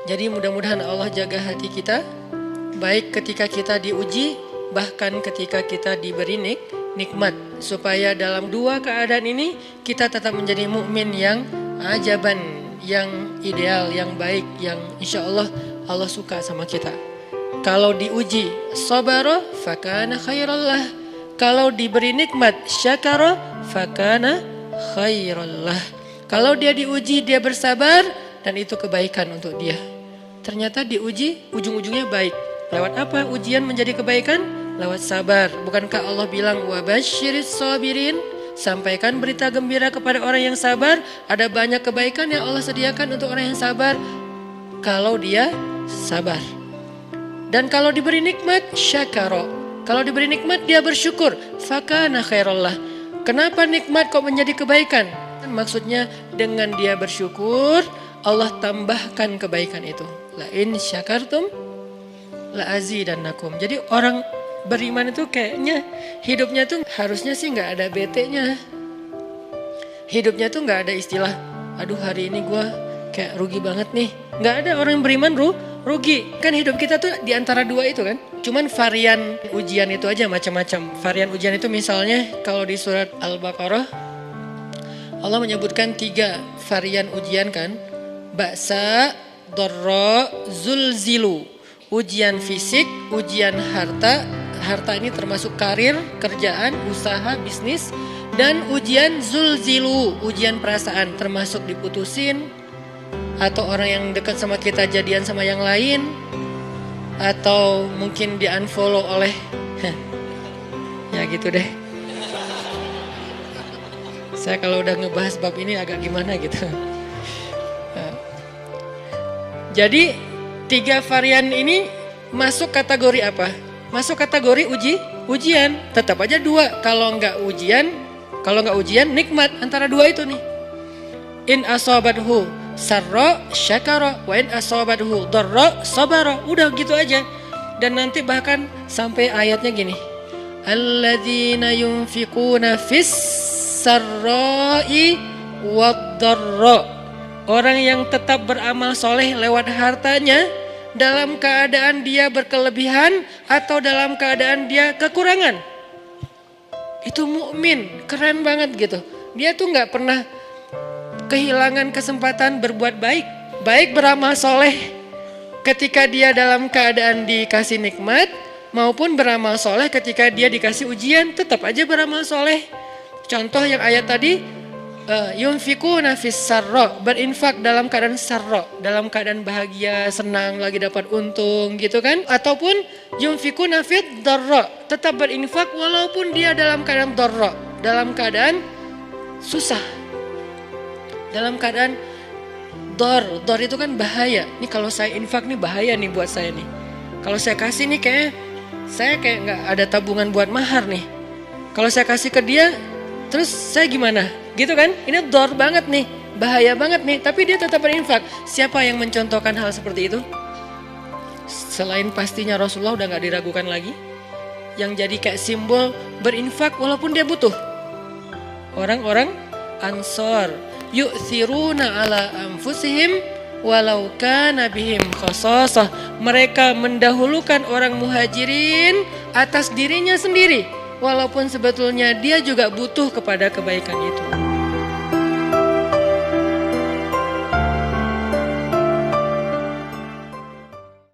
Jadi mudah-mudahan Allah jaga hati kita, baik ketika kita diuji, bahkan ketika kita diberi nikmat, supaya dalam dua keadaan ini kita tetap menjadi mukmin yang ajaban, yang ideal, yang baik, yang insya Allah Allah suka sama kita. Kalau diuji sabara fakana khairallah, kalau diberi nikmat syakara fakana khairallah. Kalau dia diuji dia bersabar dan itu kebaikan untuk dia. Ternyata diuji ujung-ujungnya baik. Lewat apa ujian menjadi kebaikan? Lewat sabar. Bukankah Allah bilang wabasyiris sabirin? Sampaikan berita gembira kepada orang yang sabar. Ada banyak kebaikan yang Allah sediakan untuk orang yang sabar kalau dia sabar. Dan kalau diberi nikmat syakara. Kalau diberi nikmat dia bersyukur. Fakana khairallah. Kenapa nikmat kok menjadi kebaikan? Maksudnya dengan dia bersyukur Allah tambahkan kebaikan itu. La in syakartum la azidannakum. Jadi orang beriman itu kayaknya hidupnya tuh harusnya sih nggak ada bete-nya. Hidupnya tuh nggak ada istilah, aduh hari ini gue kayak rugi banget nih. Nggak ada orang yang beriman rugi. Kan hidup kita tuh di antara dua itu kan. Cuman varian ujian itu aja macam-macam. Varian ujian itu misalnya kalau di surat Al-Baqarah Allah menyebutkan 3 varian ujian kan. Ba'sa, dharra, zulzilu. Ujian fisik, ujian harta. Harta ini termasuk karir, kerjaan, usaha, bisnis. Dan ujian zulzilu, ujian perasaan termasuk diputusin. Atau orang yang dekat sama kita jadian sama yang lain. Atau mungkin di unfollow oleh ya gitu deh. Saya kalau udah ngebahas bab ini agak gimana gitu. Jadi 3 varian ini masuk kategori apa? Masuk kategori ujian. Tetap aja 2. Kalau nggak ujian nikmat. Antara 2 itu nih. In asabathu sarra syakara wa in asabathu dharra sabara. Udah gitu aja. Dan nanti bahkan sampai ayatnya gini. Alladzina yunfiquna fis sarra'i wad dharra. Orang yang tetap beramal soleh lewat hartanya dalam keadaan dia berkelebihan atau dalam keadaan dia kekurangan. Itu mukmin, keren banget gitu. Dia tuh nggak pernah kehilangan kesempatan berbuat baik. Baik beramal soleh ketika dia dalam keadaan dikasih nikmat maupun beramal soleh ketika dia dikasih ujian, tetap aja beramal soleh. Contoh yang ayat tadi. Yunfikuna fis sarra, berinfak dalam keadaan sarra, dalam keadaan bahagia, senang, lagi dapat untung gitu kan. Ataupun yunfikuna fit dharra, tetap berinfak walaupun dia dalam keadaan dharra, dalam keadaan susah. Dalam keadaan dor itu kan bahaya. Nih kalau saya infak nih bahaya nih buat saya nih. Kalau saya kasih nih saya kayak nggak ada tabungan buat mahar nih. Kalau saya kasih ke dia, terus saya gimana? Gitu kan? Ini dor banget nih, bahaya banget nih. Tapi dia tetap berinfak. Siapa yang mencontohkan hal seperti itu? Selain pastinya Rasulullah udah gak diragukan lagi. Yang jadi kayak simbol berinfak walaupun dia butuh. Orang-orang Ansor. Yu'thiruna ala anfusihim walau kana bihim khasasah. Mereka mendahulukan orang muhajirin atas dirinya sendiri. Walaupun sebetulnya dia juga butuh kepada kebaikan itu.